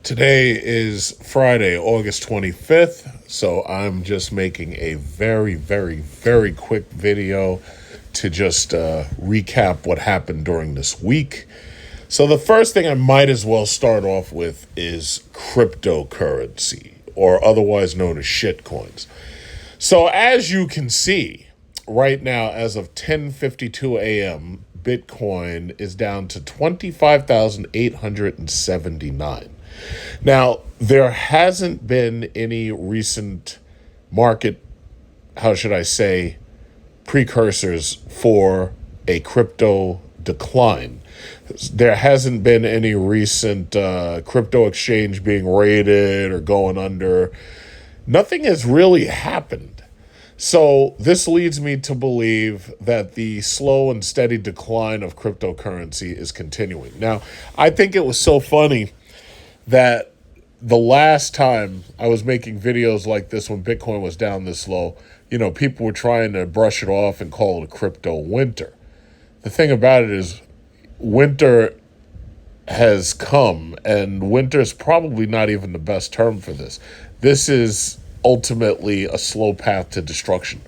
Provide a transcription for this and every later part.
Today is Friday, August 25th, so I'm just making a very quick video to just recap what happened during this week. So, the first thing I might as well start off with is cryptocurrency, or otherwise known as shitcoins. So, as you can see, right now, as of 10:52 a.m., Bitcoin is down to 25,879. Now, there hasn't been any recent market, how should I say, precursors for a crypto decline. There hasn't been any recent crypto exchange being raided or going under. Nothing has really happened. So this leads me to believe that the slow and steady decline of cryptocurrency is continuing. Now, I think it was so funny that the last time I was making videos like this when Bitcoin was down this low, people were trying to brush it off and call it a crypto winter. The thing about it is winter has come, and winter is probably not even the best term for this. This is ultimately a slow path to destruction.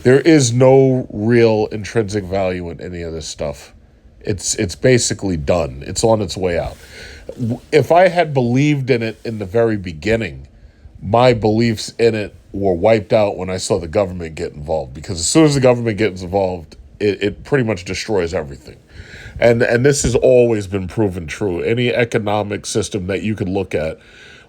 There is no real intrinsic value in any of this stuff. It's basically done. It's on its way out. If I had believed in it in the very beginning, my beliefs in it were wiped out when I saw the government get involved. Because as soon as the government gets involved, it pretty much destroys everything. And this has always been proven true. Any economic system that you could look at,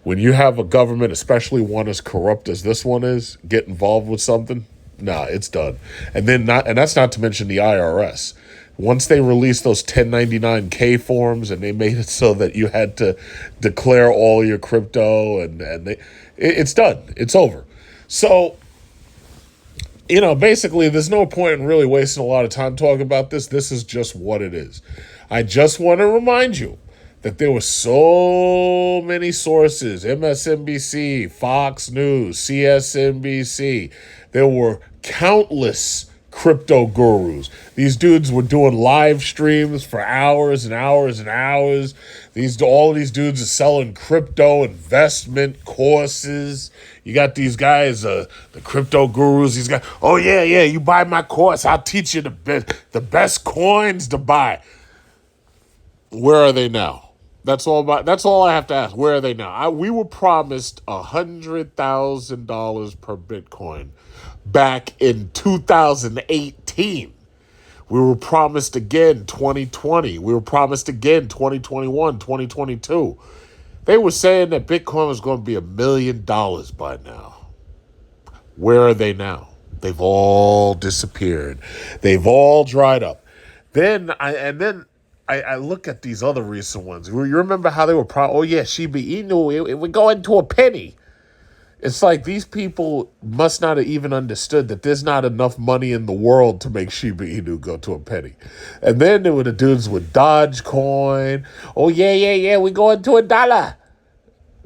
when you have a government, especially one as corrupt as this one is, get involved with something, it's done. And that's not to mention the IRS. Once they released those 1099-K forms and they made it so that you had to declare all your crypto, it's done. It's over. So, basically, there's no point in really wasting a lot of time talking about this. This is just what it is. I just want to remind you that there were so many sources, MSNBC, Fox News, CSNBC. There were countless crypto gurus. These dudes were doing live streams for hours and hours and hours. All of these dudes are selling crypto investment courses. You got these guys, the crypto gurus. These guys, oh yeah, you buy my course, I'll teach you the best coins to buy. Where are they now? That's all I have to ask. Where are they now? We were promised $100,000 per Bitcoin back in 2018. We were promised again 2020. We were promised again 2021, 2022. They were saying that Bitcoin was going to be $1 million by now. Where are they now? They've all disappeared. They've all dried up. Then I look at these other recent ones. You remember how they were Shiba Inu, it would go into a penny. It's like these people must not have even understood that there's not enough money in the world to make Shiba Inu go to a penny. And then there were the dudes with Dogecoin. Oh, yeah, we go into $1.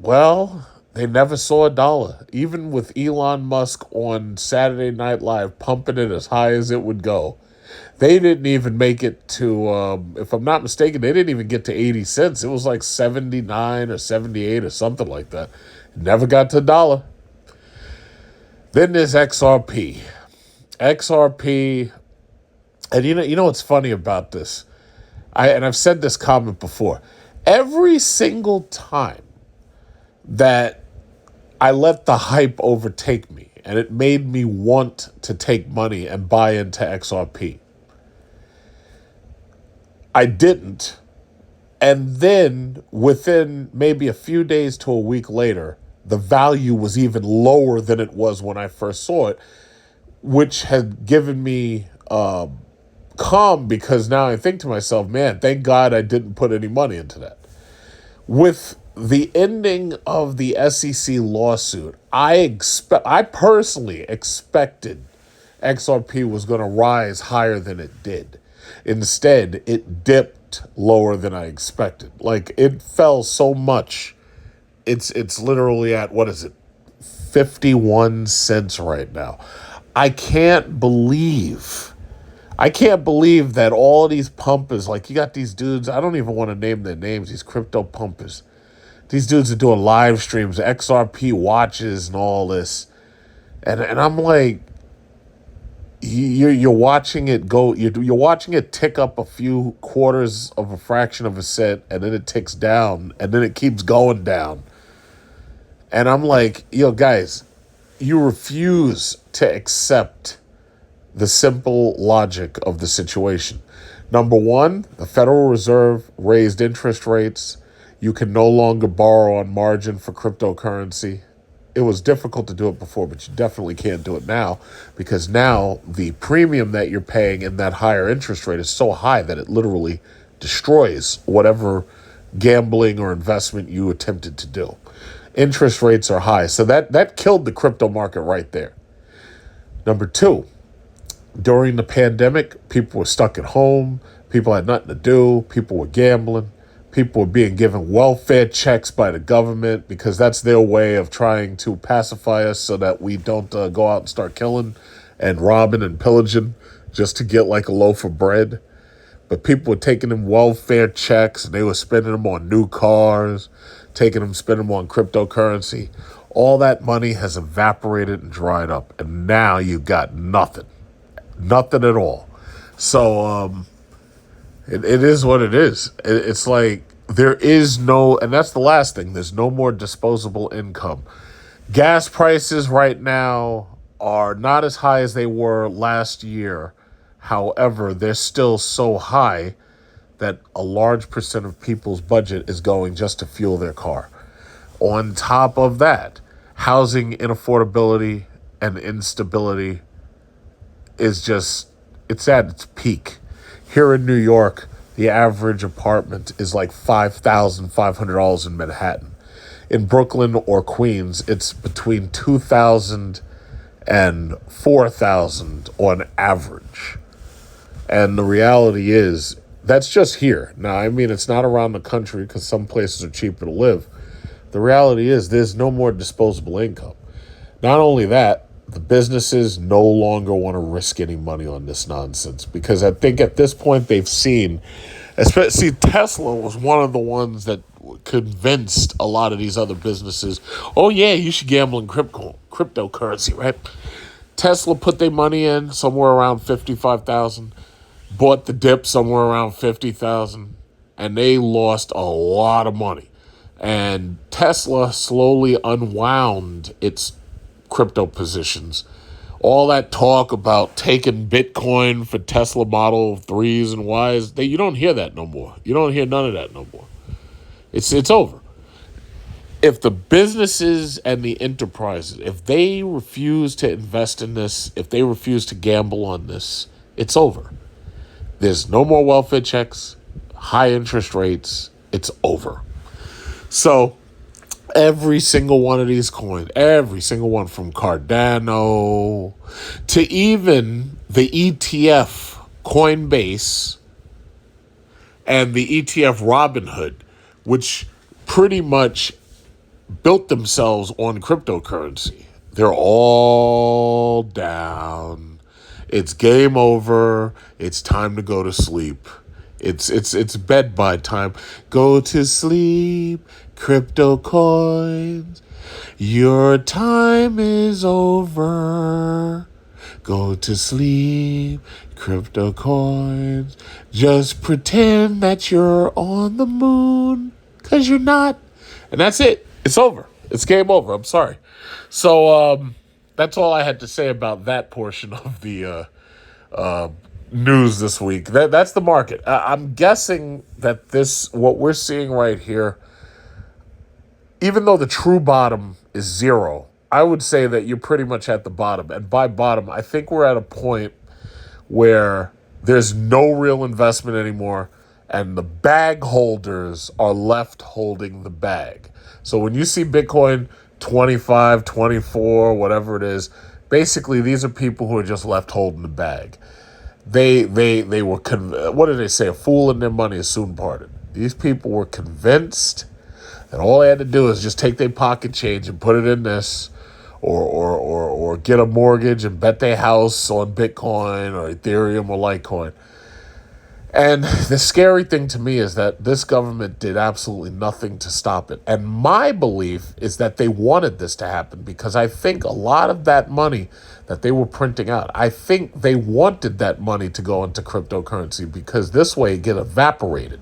Well, they never saw $1. Even with Elon Musk on Saturday Night Live pumping it as high as it would go, they didn't even make it to, if I'm not mistaken, they didn't even get to 80 cents. It was like 79 or 78 or something like that. Never got to $1. Then there's XRP. And you know what's funny about this? I've said this comment before. Every single time that I let the hype overtake me and it made me want to take money and buy into XRP, I didn't. And then within maybe a few days to a week later, the value was even lower than it was when I first saw it, which had given me calm, because now I think to myself, man, thank God I didn't put any money into that. With the ending of the SEC lawsuit, I personally expected XRP was going to rise higher than it did. Instead, it dipped lower than I expected. Like, it fell so much. It's literally at, 51 cents right now. I can't believe that all these pumpers, like, you got these dudes, I don't even want to name their names, these crypto pumpers. These dudes are doing live streams, XRP watches, and all this. And I'm like, you're watching it go. You're watching it tick up a few quarters of a fraction of a cent, and then it ticks down, and then it keeps going down. And I'm like, yo, guys, you refuse to accept the simple logic of the situation. Number one, the Federal Reserve raised interest rates. You can no longer borrow on margin for cryptocurrency. It was difficult to do it before, but you definitely can't do it now, because now the premium that you're paying in that higher interest rate is so high that it literally destroys whatever gambling or investment you attempted to do. Interest rates are high. So that killed the crypto market right there. Number two, during the pandemic, people were stuck at home. People had nothing to do. People were gambling. People were being given welfare checks by the government because that's their way of trying to pacify us so that we don't go out and start killing and robbing and pillaging just to get like a loaf of bread. But people were taking them welfare checks and they were spending them on new cars, spending them on cryptocurrency. All that money has evaporated and dried up. And now you've got nothing. Nothing at all. So it is what it is. It's like there is no, and that's the last thing, there's no more disposable income. Gas prices right now are not as high as they were last year. However, they're still so high that a large percent of people's budget is going just to fuel their car. On top of that, housing inaffordability and instability is just, it's at its peak. Here in New York, the average apartment is like $5,500 in Manhattan. In Brooklyn or Queens, it's between $2,000 and $4,000 on average. And the reality is, that's just here. Now, I mean, it's not around the country because some places are cheaper to live. The reality is there's no more disposable income. Not only that, the businesses no longer want to risk any money on this nonsense because I think at this point they've seen, especially Tesla was one of the ones that convinced a lot of these other businesses, oh yeah, you should gamble in cryptocurrency, right? Tesla put their money in somewhere around 55,000, bought the dip somewhere around 50,000, and they lost a lot of money. And Tesla slowly unwound its crypto positions. All that talk about taking Bitcoin for Tesla Model 3s and Ys, you don't hear that no more. You don't hear none of that no more. It's over. If the businesses and the enterprises, if they refuse to invest in this, if they refuse to gamble on this, it's over. There's no more welfare checks, high interest rates. It's over. So every single one of these coins, every single one from Cardano to even the ETF Coinbase and the ETF Robinhood, which pretty much built themselves on cryptocurrency, they're all down. It's game over. It's time to go to sleep. It's bed by time. Go to sleep, crypto coins. Your time is over. Go to sleep, crypto coins. Just pretend that you're on the moon, 'cause you're not. And that's it. It's over. It's game over. I'm sorry. So that's all I had to say about that portion of the news this week. That's the market. I'm guessing that what we're seeing right here, even though the true bottom is zero, I would say that you're pretty much at the bottom. And by bottom, I think we're at a point where there's no real investment anymore, and the bag holders are left holding the bag. So when you see Bitcoin 25, 24, whatever it is, basically these are people who are just left holding the bag. They were, what did they say? A fool and their money is soon parted. These people were convinced that all they had to do is just take their pocket change and put it in this, or get a mortgage and bet their house on Bitcoin or Ethereum or Litecoin. And the scary thing to me is that this government did absolutely nothing to stop it. And my belief is that they wanted this to happen because I think a lot of that money that they were printing out, I think they wanted that money to go into cryptocurrency because this way it get evaporated.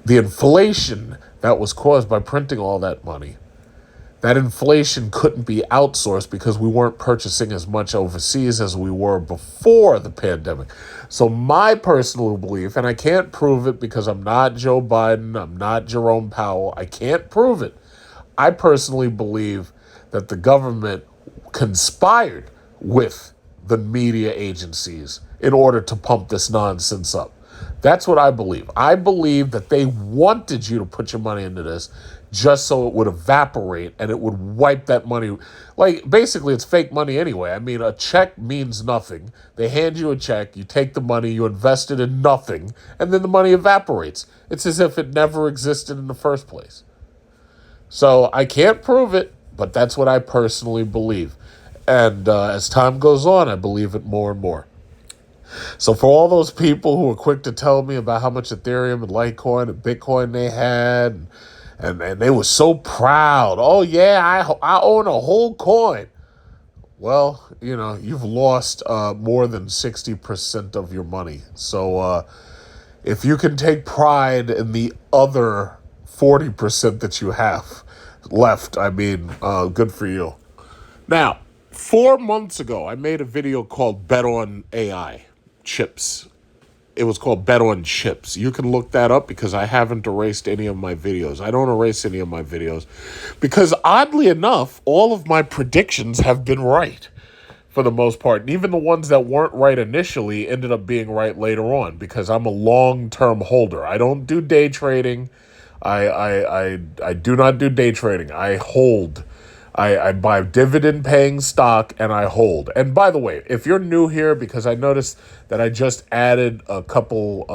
The inflation that was caused by printing all that money, that inflation couldn't be outsourced because we weren't purchasing as much overseas as we were before the pandemic. So my personal belief, and I can't prove it because I'm not Joe Biden, I'm not Jerome Powell, I can't prove it. I personally believe that the government conspired with the media agencies in order to pump this nonsense up. That's what I believe. I believe that they wanted you to put your money into this just so it would evaporate and it would wipe that money. Like, basically, it's fake money anyway. I mean, a check means nothing. They hand you a check, you take the money, you invest it in nothing, and then the money evaporates. It's as if it never existed in the first place. So I can't prove it, but that's what I personally believe. And as time goes on, I believe it more and more. So for all those people who were quick to tell me about how much Ethereum and Litecoin and Bitcoin they had, and they were so proud, oh yeah, I own a whole coin. Well, you've lost more than 60% of your money. So if you can take pride in the other 40% that you have left, I mean, good for you. Now, 4 months ago, I made a video called Bet on AI Chips. It was called Bet on Chips. You can look that up because I haven't erased any of my videos. I don't erase any of my videos because, oddly enough, all of my predictions have been right for the most part. And even the ones that weren't right initially ended up being right later on because I'm a long-term holder. I don't do day trading. I do not do day trading. I hold. I buy dividend-paying stock, and I hold. And by the way, if you're new here, because I noticed that I just added a couple,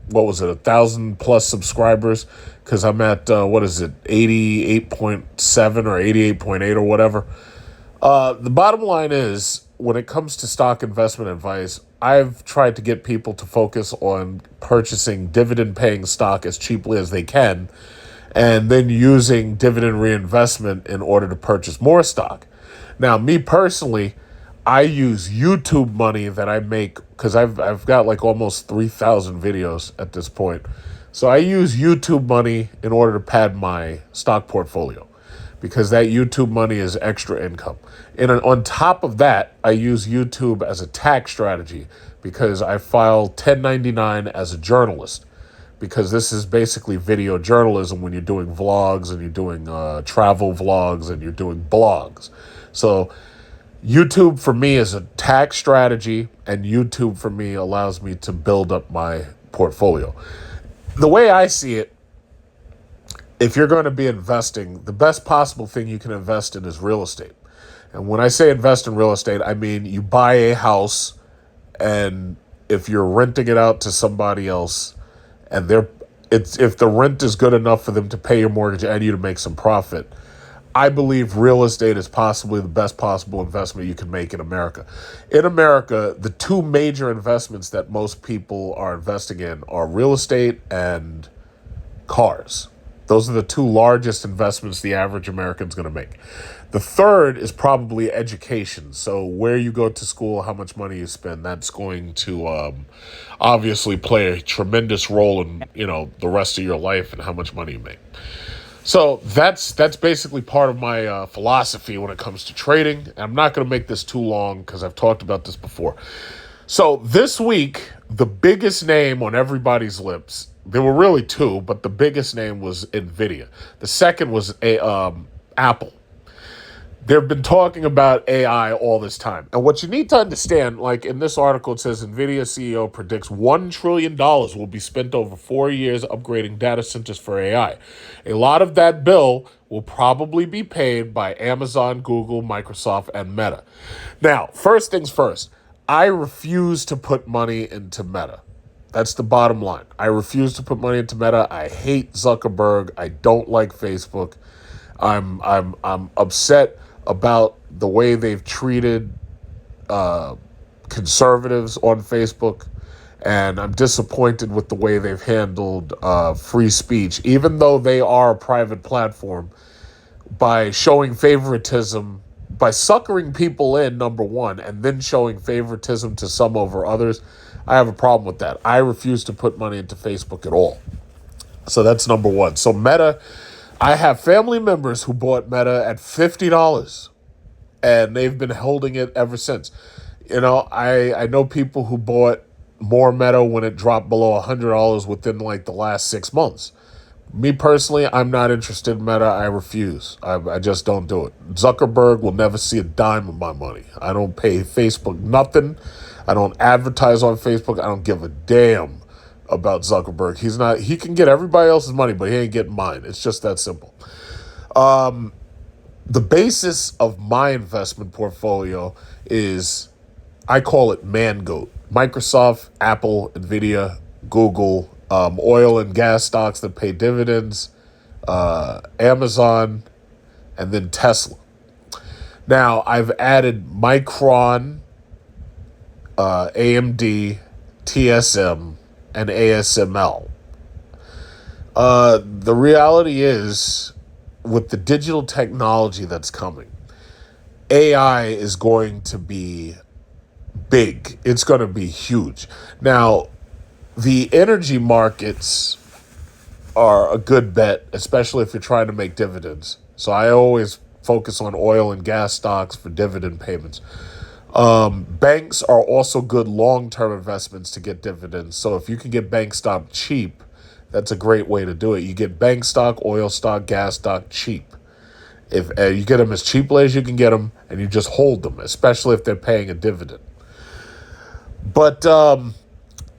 1,000-plus subscribers, because I'm at, 88.7 or 88.8 or whatever. The bottom line is, when it comes to stock investment advice, I've tried to get people to focus on purchasing dividend-paying stock as cheaply as they can, and then using dividend reinvestment in order to purchase more stock. Now, me personally, I use YouTube money that I make because I've got like almost 3,000 videos at this point. So I use YouTube money in order to pad my stock portfolio because that YouTube money is extra income. And on top of that, I use YouTube as a tax strategy because I file 1099 as a journalist. Because this is basically video journalism when you're doing vlogs and you're doing travel vlogs and you're doing blogs. So YouTube for me is a tax strategy, and YouTube for me allows me to build up my portfolio. The way I see it, if you're going to be investing, the best possible thing you can invest in is real estate. And when I say invest in real estate, I mean you buy a house, and if you're renting it out to somebody else, and if the rent is good enough for them to pay your mortgage and you to make some profit, I believe real estate is possibly the best possible investment you can make in America. In America, the two major investments that most people are investing in are real estate and cars. Those are the two largest investments the average American's going to make. The third is probably education. So where you go to school, how much money you spend, that's going to obviously play a tremendous role in, the rest of your life and how much money you make. So that's basically part of my philosophy when it comes to trading. And I'm not going to make this too long because I've talked about this before. So this week, the biggest name on everybody's lips, there were really two, but the biggest name was NVIDIA. The second was Apple. They've been talking about AI all this time. And what you need to understand, like in this article, it says NVIDIA CEO predicts $1 trillion will be spent over 4 years upgrading data centers for AI. A lot of that bill will probably be paid by Amazon, Google, Microsoft, and Meta. Now, first things first, I refuse to put money into Meta. That's the bottom line. I refuse to put money into Meta. I hate Zuckerberg. I don't like Facebook. I'm upset about the way they've treated conservatives on Facebook. And I'm disappointed with the way they've handled free speech, even though they are a private platform, by showing favoritism, by suckering people in, number one, and then showing favoritism to some over others. I have a problem with that. I refuse to put money into Facebook at all. So that's number one. So Meta, I have family members who bought Meta at $50, and they've been holding it ever since. I know people who bought more Meta when it dropped below $100 within like the last 6 months. Me personally, I'm not interested in Meta. I refuse. I just don't do it. Zuckerberg will never see a dime of my money. I don't pay Facebook nothing. I don't advertise on Facebook. I don't give a damn about Zuckerberg. He can get everybody else's money, but he ain't getting mine. It's just that simple. The basis of my investment portfolio is, I call it Mangoat. Microsoft, Apple, Nvidia, Google, oil and gas stocks that pay dividends, Amazon, and then Tesla. Now, I've added Micron, AMD, TSM, and ASML. The reality is, with the digital technology that's coming, AI is going to be big. It's going to be huge. Now, the energy markets are a good bet, especially if you're trying to make dividends. So I always focus on oil and gas stocks for dividend payments. Banks are also good long-term investments to get dividends. So if you can get bank stock cheap, that's a great way to do it. You get bank stock, oil stock, gas stock cheap. If you get them as cheaply as you can get them, and you just hold them, especially if they're paying a dividend. But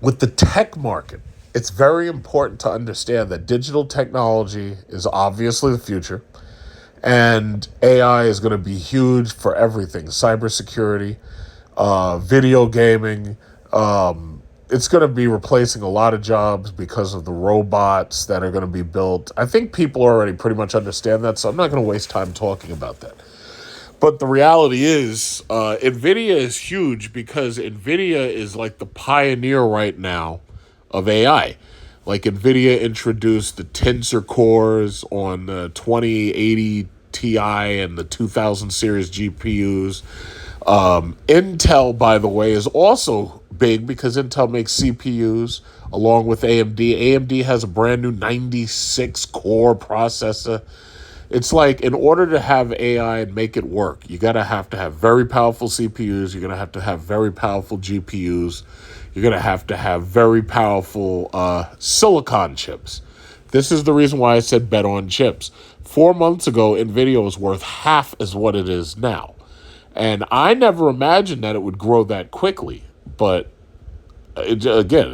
with the tech market, it's very important to understand that digital technology is obviously the future, and AI is going to be huge for everything. Cybersecurity, video gaming. It's going to be replacing a lot of jobs because of the robots that are going to be built. I think people already pretty much understand that, so I'm not going to waste time talking about that. But the reality is, NVIDIA is huge because NVIDIA is like the pioneer right now of AI. Like NVIDIA introduced the Tensor cores on the 2080 Ti and the 2000 series GPUs. Intel, by the way, is also big because Intel makes CPUs along with AMD. AMD has a brand new 96 core processor. It's like, in order to have AI and make it work, you got to have very powerful CPUs. You're going to have very powerful GPUs. You're going to have very powerful silicon chips. This is the reason why I said bet on chips. 4 months ago, NVIDIA was worth half as what it is now. And I never imagined that it would grow that quickly. But it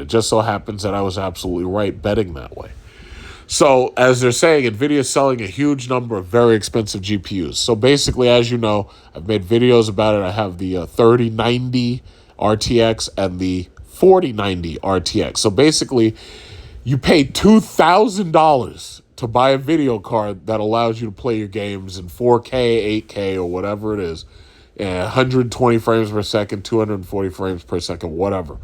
just so happens that I was absolutely right betting that way. So, as they're saying, NVIDIA is selling a huge number of very expensive GPUs. So, basically, as you know, I've made videos about it. I have the 3090 RTX and the 4090 RTX. So, basically, you pay $2,000 to buy a video card that allows you to play your games in 4K, 8K, or whatever it is, 120 frames per second, 240 frames per second, whatever.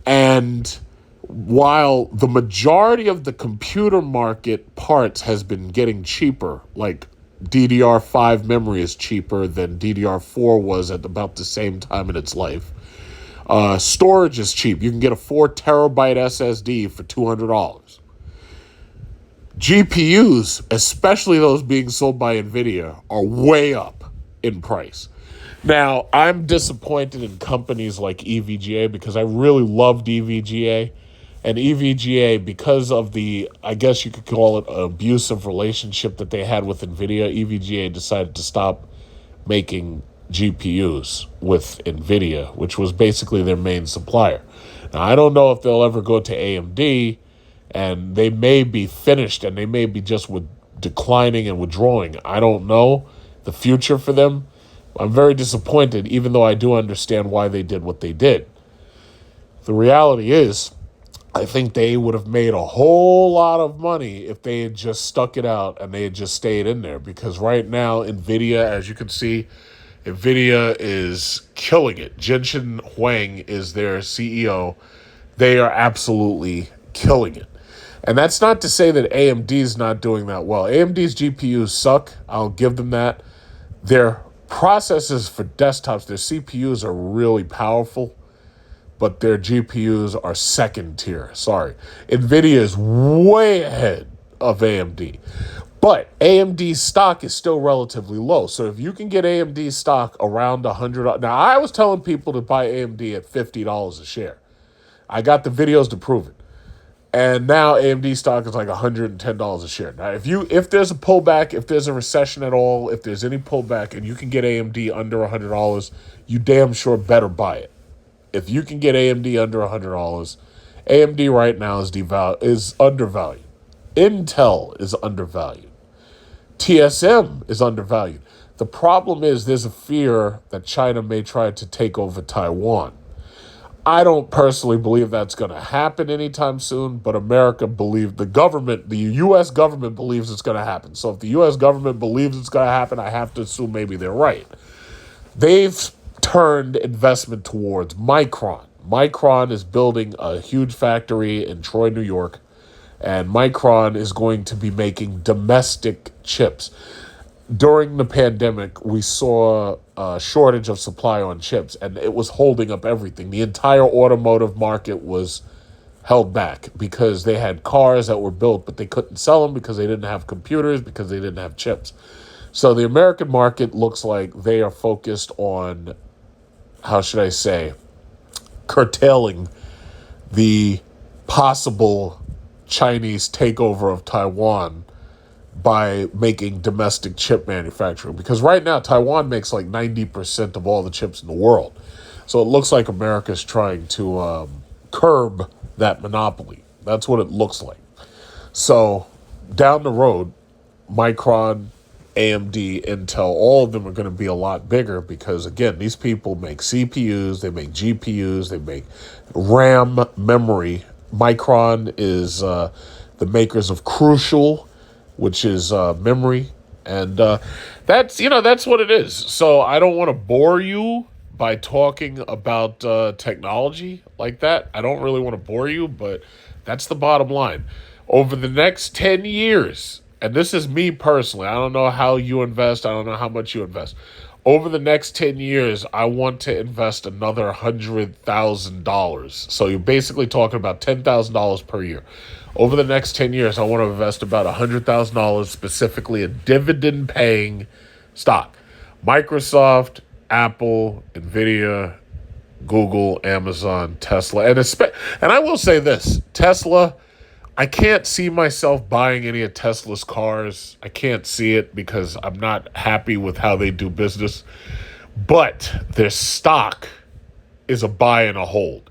And while the majority of the computer market parts has been getting cheaper, like DDR5 memory is cheaper than DDR4 was at about the same time in its life. Storage is cheap. You can get a 4 terabyte SSD for $200. GPUs, especially those being sold by NVIDIA, are way up in price. Now, I'm disappointed in companies like EVGA because I really loved EVGA. And EVGA, because of the, I guess you could call it, an abusive relationship that they had with NVIDIA, EVGA decided to stop making GPUs with NVIDIA, which was basically their main supplier. Now, I don't know if they'll ever go to AMD, and they may be finished, and they may be just declining and withdrawing. I don't know the future for them. I'm very disappointed, even though I do understand why they did what they did. The reality is, I think they would have made a whole lot of money if they had just stuck it out and they had just stayed in there. Because right now, NVIDIA, as you can see, NVIDIA is killing it. Jensen Huang is their CEO. They are absolutely killing it. And that's not to say that AMD's not doing that well. AMD's GPUs suck. I'll give them that. Their processors for desktops, their CPUs are really powerful, but their GPUs are second tier. Sorry. NVIDIA is way ahead of AMD. But AMD's stock is still relatively low. So if you can get AMD stock around $100, now I was telling people to buy AMD at $50 a share. I got the videos to prove it. And now AMD stock is like $110 a share. Now, if there's a pullback, if there's a recession at all, if there's any pullback and you can get AMD under $100, you damn sure better buy it. If you can get AMD under $100, AMD right now is undervalued. Intel is undervalued. TSM is undervalued. The problem is there's a fear that China may try to take over Taiwan. I don't personally believe that's going to happen anytime soon, but the U.S. government believes it's going to happen. So if the U.S. government believes it's going to happen, I have to assume maybe they're right. They've turned investment towards Micron. Micron is building a huge factory in Troy, New York, and Micron is going to be making domestic chips. During the pandemic, we saw a shortage of supply on chips, and it was holding up everything. The entire automotive market was held back because they had cars that were built, but they couldn't sell them because they didn't have computers, because they didn't have chips. So the American market looks like they are focused on, how should I say, curtailing the possible Chinese takeover of Taiwan by making domestic chip manufacturing. Because right now, Taiwan makes like 90% of all the chips in the world. So it looks like America's trying to curb that monopoly. That's what it looks like. So down the road, Micron, AMD, Intel, all of them are going to be a lot bigger because, again, these people make CPUs, they make GPUs, they make RAM memory. Micron is the makers of Crucial, which is memory. And that's what it is. So I don't want to bore you by talking about technology like that. I don't really want to bore you, but that's the bottom line. Over the next 10 years, and this is me personally, I don't know how you invest, I don't know how much you invest. Over the next 10 years, I want to invest another $100,000. So you're basically talking about $10,000 per year. Over the next 10 years, I want to invest about $100,000 specifically in dividend-paying stock. Microsoft, Apple, NVIDIA, Google, Amazon, Tesla. And I will say this, Tesla, I can't see myself buying any of Tesla's cars. I can't see it because I'm not happy with how they do business. But their stock is a buy and a hold.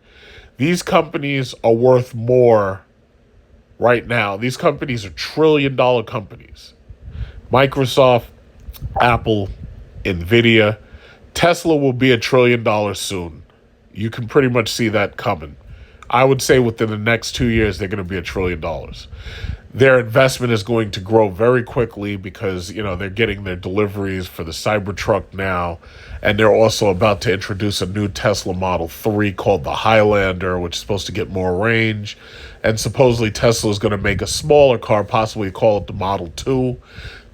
These companies are worth more right now. These companies are trillion-dollar companies. Microsoft, Apple, NVIDIA. Tesla will be $1 trillion soon. You can pretty much see that coming. I would say within the next 2 years, they're going to be $1 trillion. Their investment is going to grow very quickly because, they're getting their deliveries for the Cybertruck now. And they're also about to introduce a new Tesla Model 3 called the Highlander, which is supposed to get more range. And supposedly Tesla is going to make a smaller car, possibly call it the Model 2.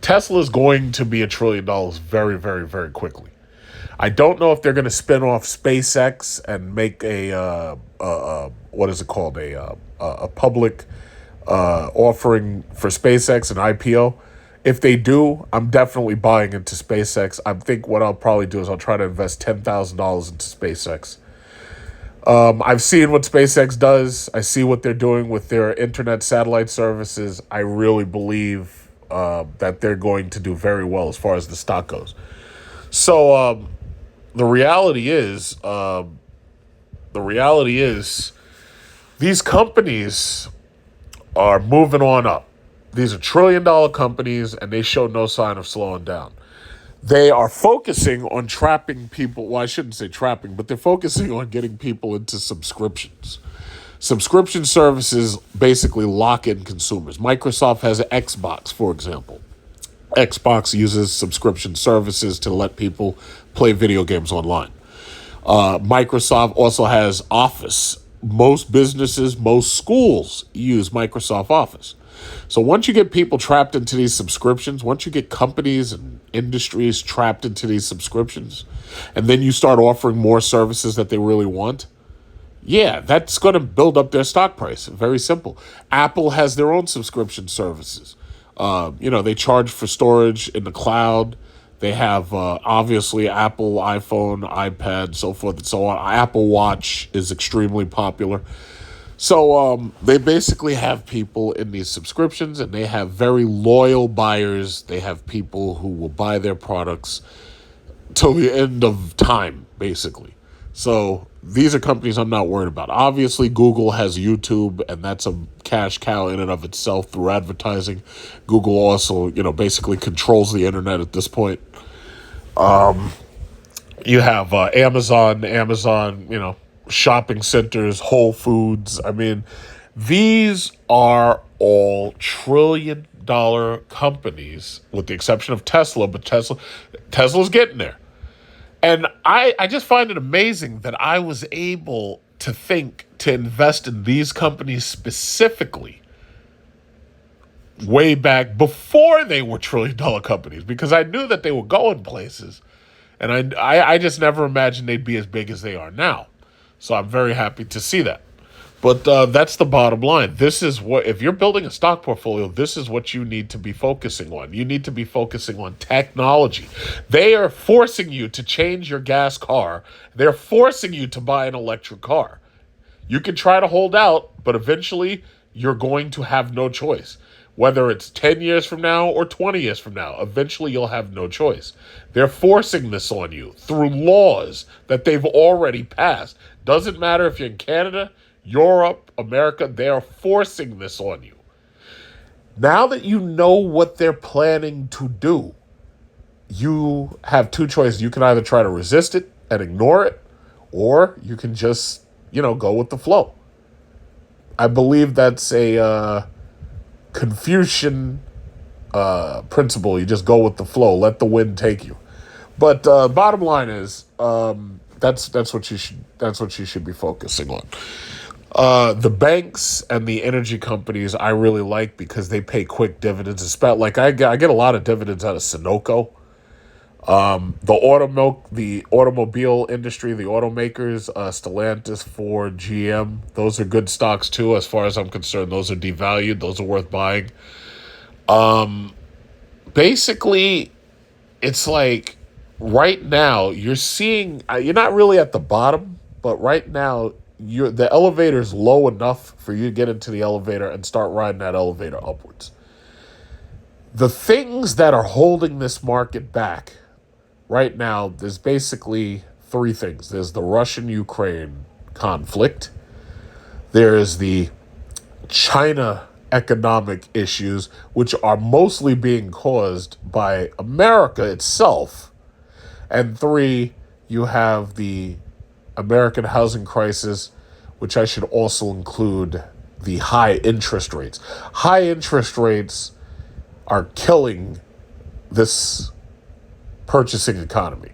Tesla is going to be $1 trillion very, very, very quickly. I don't know if they're going to spin off SpaceX and make a what is it called, a public offering for SpaceX, an IPO. If they do, I'm definitely buying into SpaceX. I think what I'll probably do is I'll try to invest $10,000 into SpaceX. I've seen what SpaceX does. I see what they're doing with their internet satellite services. I really believe that they're going to do very well as far as the stock goes. So the reality is these companies are moving on up. These are $1 trillion companies, and they show no sign of slowing down. They are focusing on trapping people. Well, I shouldn't say trapping, but they're focusing on getting people into subscriptions. Subscription services basically lock in consumers. Microsoft has an Xbox, for example. Xbox uses subscription services to let people play video games online. Microsoft also has Office, most businesses, most schools use Microsoft Office. So once you get people trapped into these subscriptions, once you get companies and industries trapped into these subscriptions, and then you start offering more services that they really want, yeah, that's going to build up their stock price. Very simple. Apple has their own subscription services. They charge for storage in the cloud. They have obviously Apple, iPhone, iPad, so forth and so on. Apple Watch is extremely popular. So they basically have people in these subscriptions, and they have very loyal buyers. They have people who will buy their products till the end of time, basically. So these are companies I'm not worried about. Obviously, Google has YouTube, and that's a cash cow in and of itself through advertising. Google also, basically controls the internet at this point. You have Amazon, shopping centers, Whole Foods. I mean, these are all trillion-dollar companies, with the exception of Tesla, but Tesla's getting there. And I just find it amazing that I was able to think to invest in these companies specifically way back before they were trillion-dollar companies, because I knew that they were going places. And I just never imagined they'd be as big as they are now. So I'm very happy to see that. But that's the bottom line. This is what, if you're building a stock portfolio, this is what you need to be focusing on. You need to be focusing on technology. They are forcing you to change your gas car. They're forcing you to buy an electric car. You can try to hold out, but eventually you're going to have no choice. Whether it's 10 years from now or 20 years from now, eventually you'll have no choice. They're forcing this on you through laws that they've already passed. Doesn't matter if you're in Canada, Europe, America, they are forcing this on you. Now that you know what they're planning to do, you have two choices. You can either try to resist it and ignore it, or you can just, go with the flow. I believe that's a Confucian principle. You just go with the flow, let the wind take you. But bottom line is, that's what you should be focusing on. The banks and the energy companies I really like because they pay quick dividends. Like I get a lot of dividends out of Sunoco. The automobile industry, the automakers, Stellantis, Ford, GM, those are good stocks too. As far as I'm concerned, those are devalued. Those are worth buying. Basically, it's like right now you're seeing, you're not really at the bottom, but right now the elevator's low enough for you to get into the elevator and start riding that elevator upwards. The things that are holding this market back right now, there's basically three things. There's the Russian-Ukraine conflict. There's the China economic issues, which are mostly being caused by America itself. And three, you have the American housing crisis, which I should also include the high interest rates. High interest rates are killing this purchasing economy,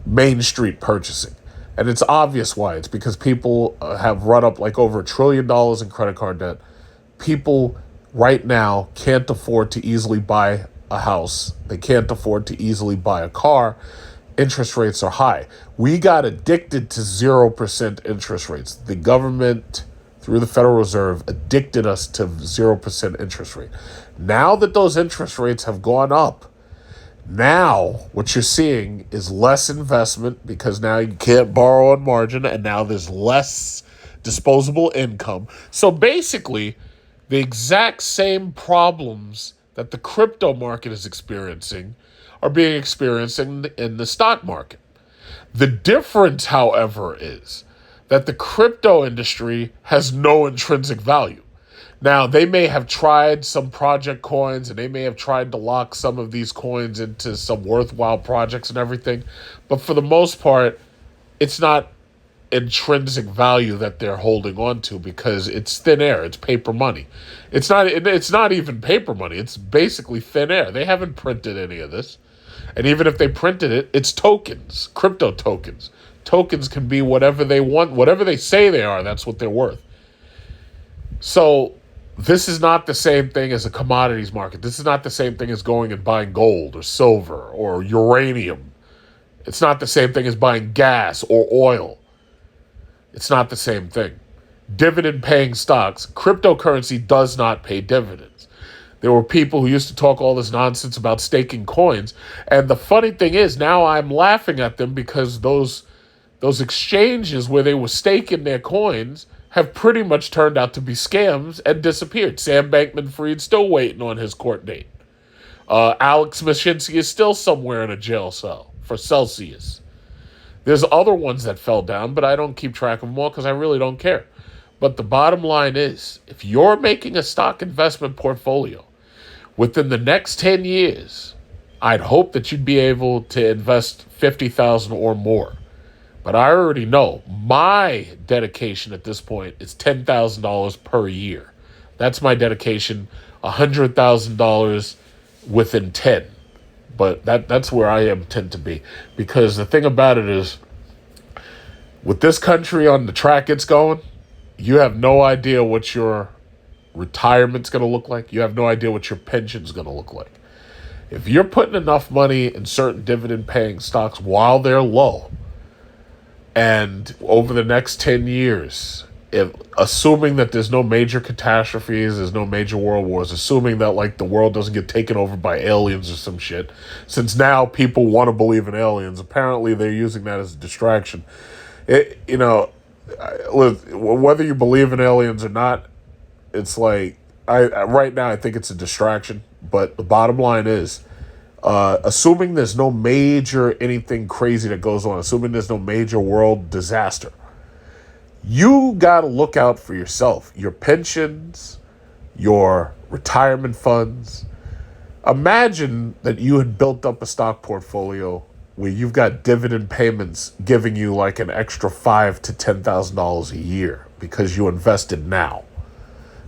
Main Street purchasing. And it's obvious why. It's because people have run up like over $1 trillion in credit card debt. People right now can't afford to easily buy a house. They can't afford to easily buy a car. Interest rates are high. We got addicted to 0% interest rates. The government, through the Federal Reserve, addicted us to 0% interest rate. Now that those interest rates have gone up, now what you're seeing is less investment because now you can't borrow on margin, and now there's less disposable income. So basically, the exact same problems that the crypto market is experiencing are being experienced in the stock market. The difference, however, is that the crypto industry has no intrinsic value. Now, they may have tried some project coins, and they may have tried to lock some of these coins into some worthwhile projects and everything, but for the most part, it's not intrinsic value that they're holding on to because it's thin air. It's paper money. It's not even paper money. It's basically thin air. They haven't printed any of this. And even if they printed it, it's tokens, crypto tokens. tokens can be whatever they want, whatever they say they are, that's what they're worth. So this is not the same thing as a commodities market. This is not the same thing as going and buying gold or silver or uranium. It's not the same thing as buying gas or oil. It's not the same thing. Dividend paying stocks, cryptocurrency does not pay dividends. There were people who used to talk all this nonsense about staking coins. And the funny thing is, now I'm laughing at them because those exchanges where they were staking their coins have pretty much turned out to be scams and disappeared. Sam Bankman-Fried's still waiting on his court date. Alex Mashinsky is still somewhere in a jail cell for Celsius. There's other ones that fell down, but I don't keep track of them all because I really don't care. But the bottom line is, if you're making a stock investment portfolio, within the next 10 years, I'd hope that you'd be able to invest $50,000 or more. But I already know my dedication at this point is $10,000 per year. That's my dedication, $100,000 within 10. But that's where I tend to be. Because the thing about it is, with this country on the track it's going, you have no idea what your retirement's going to look like. You have no idea what your pension's going to look like. If you're putting enough money in certain dividend-paying stocks while they're low, and over the next 10 years, assuming that there's no major catastrophes, there's no major world wars, assuming that like the world doesn't get taken over by aliens or some shit, since now people want to believe in aliens, apparently they're using that as a distraction. Whether you believe in aliens or not, it's like, right now I think it's a distraction. But the bottom line is, assuming there's no major anything crazy that goes on, assuming there's no major world disaster, you got to look out for yourself, your pensions, your retirement funds. Imagine that you had built up a stock portfolio where you've got dividend payments giving you like an extra $5,000 to $10,000 a year because you invested now.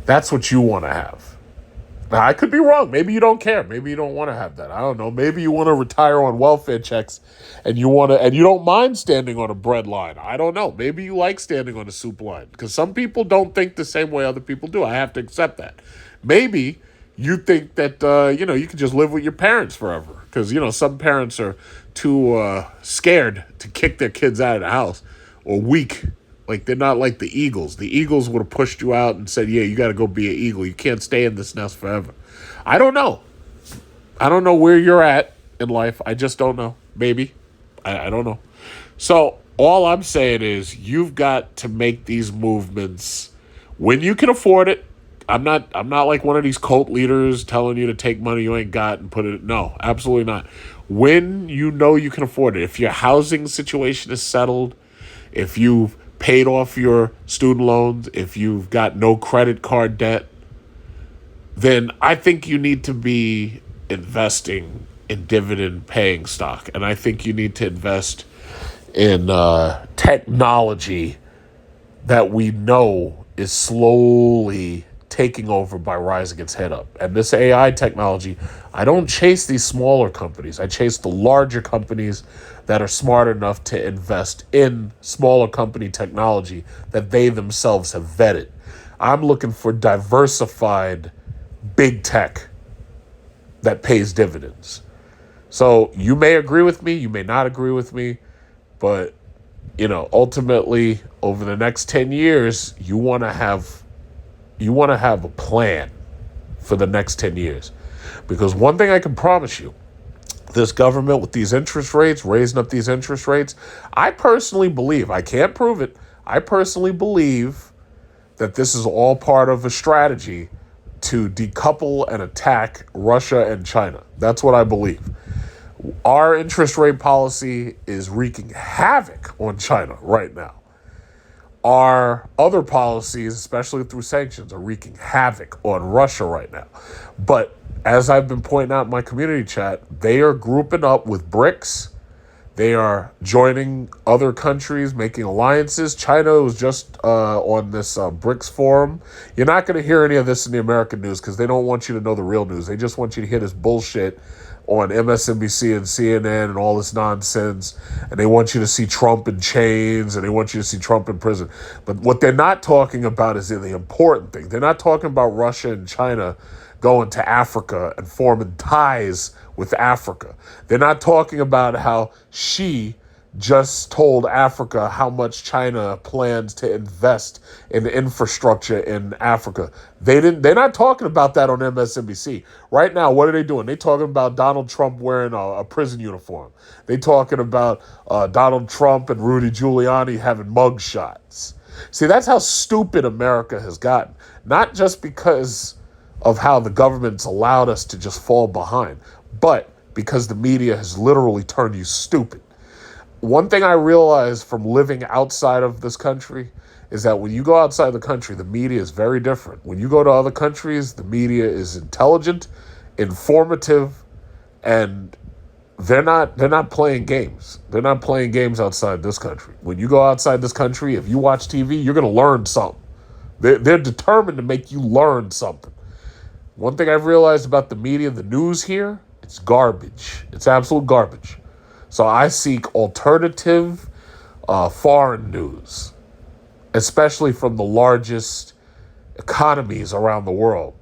That's what you want to have. Now, I could be wrong. Maybe you don't care. Maybe you don't want to have that. I don't know. Maybe you want to retire on welfare checks and you don't mind standing on a bread line. I don't know. Maybe you like standing on a soup line because some people don't think the same way other people do. I have to accept that. Maybe you think that, you can just live with your parents forever because, some parents are too scared to kick their kids out of the house or weak. Like, they're not like the Eagles. The Eagles would have pushed you out and said, yeah, you got to go be an Eagle. You can't stay in this nest forever. I don't know. I don't know where you're at in life. I just don't know. Maybe. I don't know. So all I'm saying is you've got to make these movements when you can afford it. I'm not like one of these cult leaders telling you to take money you ain't got and put it. No, absolutely not. When you know you can afford it. If your housing situation is settled, if you've paid off your student loans, if you've got no credit card debt, then I think you need to be investing in dividend-paying stock. And I think you need to invest in technology that we know is slowly taking over by rising its head up. And this AI technology, I don't chase these smaller companies. I chase the larger companies that are smart enough to invest in smaller company technology that they themselves have vetted. I'm looking for diversified big tech that pays dividends. So you may agree with me, you may not agree with me, but ultimately over the next 10 years, you want to have a plan for the next 10 years. Because one thing I can promise you, this government with these interest rates, raising up these interest rates, I personally believe, I can't prove it, I personally believe that this is all part of a strategy to decouple and attack Russia and China. That's what I believe. Our interest rate policy is wreaking havoc on China right now. Our other policies, especially through sanctions, are wreaking havoc on Russia right now. But as I've been pointing out in my community chat, they are grouping up with BRICS. They are joining other countries, making alliances. China was just on this BRICS forum. You're not going to hear any of this in the American news because they don't want you to know the real news. They just want you to hear this bullshit on MSNBC and CNN and all this nonsense. And they want you to see Trump in chains and they want you to see Trump in prison. But what they're not talking about is the important thing. They're not talking about Russia and China going to Africa and forming ties with Africa. They're not talking about how Xi just told Africa how much China plans to invest in infrastructure in Africa. They're not talking about that on MSNBC. Right now, what are they doing? They're talking about Donald Trump wearing a prison uniform. They're talking about Donald Trump and Rudy Giuliani having mug shots. See, that's how stupid America has gotten. Not just because of how the government's allowed us to just fall behind, but because the media has literally turned you stupid. One thing I realized from living outside of this country is that when you go outside the country, the media is very different. When you go to other countries, the media is intelligent, informative, and they're not playing games. They're not playing games outside this country. When you go outside this country, if you watch TV, you're going to learn something. They're determined to make you learn something. One thing I've realized about the media, the news here, it's garbage. It's absolute garbage. So I seek alternative foreign news, especially from the largest economies around the world.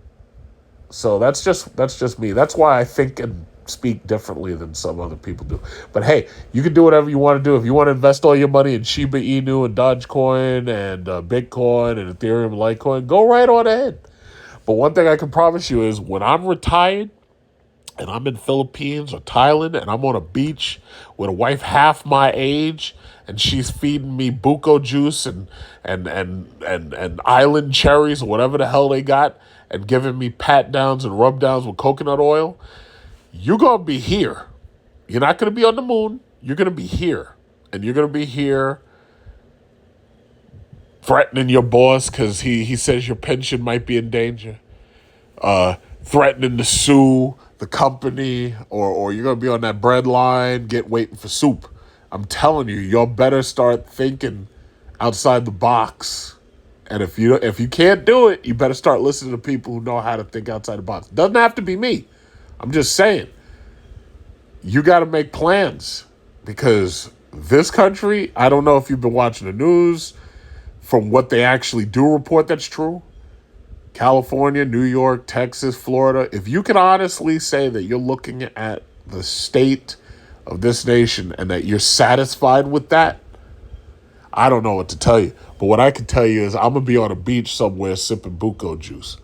So that's just me. That's why I think and speak differently than some other people do. But hey, you can do whatever you want to do. If you want to invest all your money in Shiba Inu and Dogecoin and Bitcoin and Ethereum and Litecoin, go right on ahead. But one thing I can promise you is when I'm retired and I'm in Philippines or Thailand and I'm on a beach with a wife half my age and she's feeding me buko juice and island cherries or whatever the hell they got and giving me pat downs and rub downs with coconut oil, you're going to be here. You're not going to be on the moon. You're going to be here. And you're going to be here threatening your boss because he says your pension might be in danger, threatening to sue the company, or you're going to be on that bread line, waiting for soup. I'm telling you, y'all better start thinking outside the box. And if you can't do it, you better start listening to people who know how to think outside the box. Doesn't have to be me. I'm just saying, you got to make plans because this country, I don't know if you've been watching the news, from what they actually do report that's true, California, New York, Texas, Florida, if you can honestly say that you're looking at the state of this nation and that you're satisfied with that, I don't know what to tell you. But what I can tell you is I'm going to be on a beach somewhere sipping buko juice.